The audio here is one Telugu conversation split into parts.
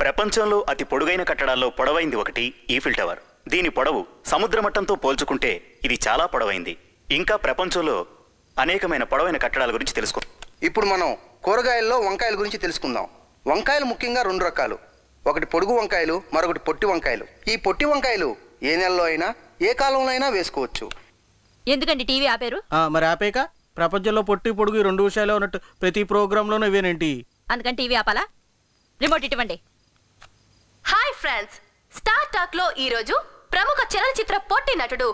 ప్రపంచంలో అతి పొడుగైన కట్టడాల్లో పొడవైంది ఒకటి ఈఫిల్ టవర్. దీని పొడవు సముద్ర మట్టంతో పోల్చుకుంటే ఇది చాలా పొడవైంది. ఇంకా ప్రపంచంలో అనేకమైన పొడవైన కట్టడాల గురించి తెలుసుకో. ఇప్పుడు మనం కూరగాయల్లో వంకాయల గురించి తెలుసుకుందాం. వంకాయలు ముఖ్యంగా 2 రకాలు. ఒకటి పొడుగు వంకాయలు, మరొకటి పొట్టి వంకాయలు. ఈ పొట్టి వంకాయలు ఏ నెలలో అయినా ఏ కాలంలో అయినా వేసుకోవచ్చు. ఎందుకండి టీవీ ఆపేరు? మరి ఆపేక ప్రపంచంలో పొట్టి పొడుగు 2 విషయాలు ఉన్నట్టు ప్రతి ప్రోగ్రాంలోనూ ఇవేనేంటి? అందుకని టీవీ ఆపాలా? రిమోట్ ఇవ్వండి. హాయ్ ఫ్రెండ్స్, స్టార్ టాక్ లో ఈ రోజు ప్రముఖ చలనచిత్ర పొట్టి నటుడు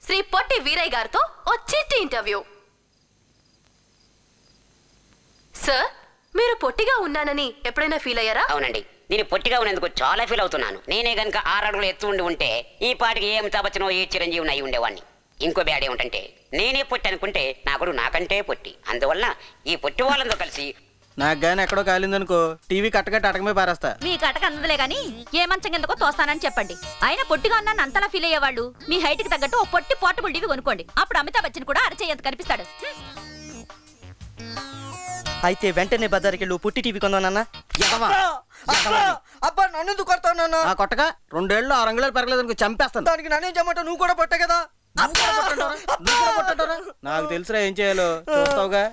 శ్రీ పొట్టి వీరయ్య గారితో ఓ చిట్టి ఇంటర్వ్యూ. సార్, మీరు పొట్టిగా ఉన్నానని ఎప్పుడైనా ఫీల్ అయ్యారా? అవునండి, నేను పొట్టిగా ఉన్నందుకు చాలా ఫీల్ అవుతున్నాను. నేనే గనుక 6 అడుగులు ఎత్తు ఉంటే ఈ పాటికి ఏ అమితాబ్ బచ్చనో ఏ చిరంజీవి అయి ఉండేవాడిని. ఇంకో బ్యాడ్ ఏమిటంటే నేనే పొట్టి అనుకుంటే నాకు నాకంటే పొట్టి. అందువల్ల ఈ పొట్టి వాళ్ళంతో కలిసి నాకు గానీ ఎక్కడో కాలిందనుకో టీవీ కట్టకట్ట అటకమే పారేస్తా. మీ కటక అందదులే గానీ ఏ మంచం కిందకో తోస్తానని చెప్పండి. అయినా పొట్టిగా ఉన్నాను అంతలా ఫీల్ అయ్యేవాళ్ళు మీ హైట్ కి తగ్గట్టు ఓ పొట్టి పోర్టబుల్ టీవీ కొనుక్కోండి. అప్పుడు అమితాబ్ బచ్చన్ కూడా అరచేయంత కనిపిస్తాడు. అయితే వెంటనే బజార్కి వెళ్ళి పుట్టి టీవీ కొందానన్నా. అబ్బా నన్ను ఎందుకు కొడతావు నాన్న? కొట్టగా 2 ఏళ్ళు 6 అంగుళాలు పెరగలేదనుకో చంపేస్తాను. దానికి నన్నేం చేయమంటావు? నువ్వు కూడా పొట్టే కదా. నాకు తెలుసురా ఏం చేయాలో, చూస్తావుగా.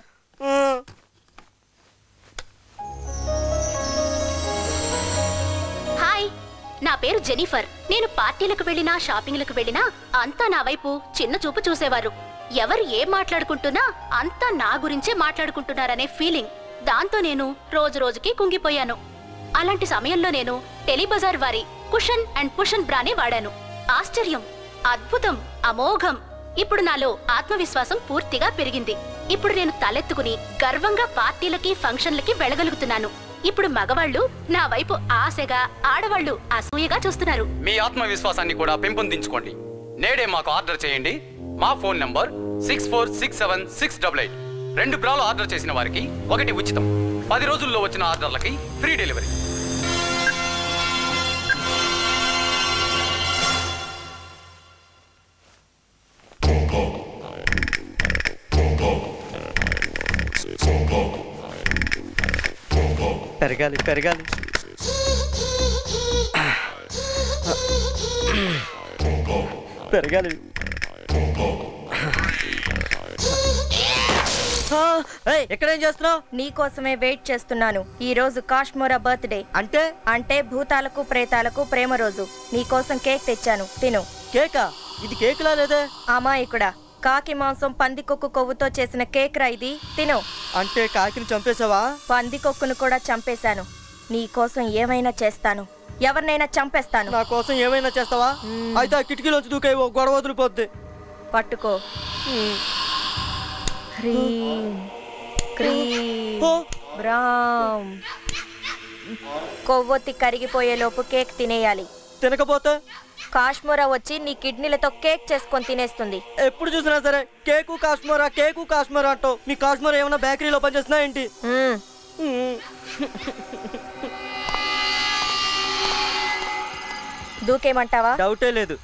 హాయ్, నా పేరు జెనిఫర్. నేను పార్టీలకు వెళ్ళినా షాపింగ్లకు వెళ్ళినా అంతా నా వైపు చిన్న చూపు చూసేవారు. ఎవరు ఏం మాట్లాడుకుంటున్నా అంతా నా గురించే మాట్లాడుకుంటున్నారనే ఫీలింగ్. దాంతో నేను రోజు రోజుకి కుంగిపోయాను. అలాంటి సమయంలో నేను టెలిబజార్ వారి కుషన్ అండ్ పుషన్ బ్రానే వాడాను. ఆశ్చర్యం, అద్భుతం, అమోఘం. ఇప్పుడు నాలో ఆత్మవిశ్వాసం పూర్తిగా పెరిగింది. ఇప్పుడు నేను తలెత్తుకుని గర్వంగా పార్టీలకి ఫంక్షన్లకి వెళ్ళగలుగుతున్నాను. ఇప్పుడు మగవాళ్ళు నా వైపు ఆశగా, ఆడవాళ్లు అసూయగా చూస్తున్నారు. మీ ఆత్మవిశ్వాసాన్ని కూడా పెంపొందించుకోండి. నేడే మాకు ఆర్డర్ చేయండి. మా ఫోన్ నంబర్ 64676888. 2 బ్రాలు ఆర్డర్ చేసిన వారికి 1 ఉచితం. 10 రోజుల్లో వచ్చిన ఆర్డర్లకి ఫ్రీ డెలివరీ. పెరగాలి పెరగాలి. పెరగాలి. ఎక్కడేం చేస్తున్నావు? నీకోసమే వెయిట్ చేస్తున్నాను. ఈ రోజు కాశ్మోరా బర్త్డే. అంటే భూతాలకు ప్రేతాలకు ప్రేమ రోజు. నీకోసం కేక్ తెచ్చాను, తిను. కేకా? ఇది కేకులా లేదే. అమాయకుడా, కాకి మాంసం పందికొక్కు కొవ్వుతో చేసిన కేక్ రా ఇది, తిను. అంటే కాకిని చంపేశావా? పందికొక్కును కూడా చంపేశాను. నీకోసం ఏమైనా చేస్తాను, ఎవరినైనా చంపేస్తాను. నా కోసం ఏమైనా చేస్తావా? అయితే ఆ కిటికీలోంచి దూకే గొడవ వదిలిపోద్ది. పట్టుకో. హ్రీం క్రీం బ్రామ్. కొవ్వొత్తి కరిగిపోయేలోపు కేక్ తినేయాలి. తినకపోతే కాశ్మోరా వచ్చి నీ కిడ్నీలతో కేక్ చేసుకొని తినేస్తుంది. ఎప్పుడు చూసినా సరే కేకు కాశ్మోరా కేకు కాశ్మోరా అంటావు. మీ కాశ్మోరా ఏమైనా బేకరీలో పనిచేస్తున్నా ఏంటి? దూకేమంటావా? డౌటే లేదు.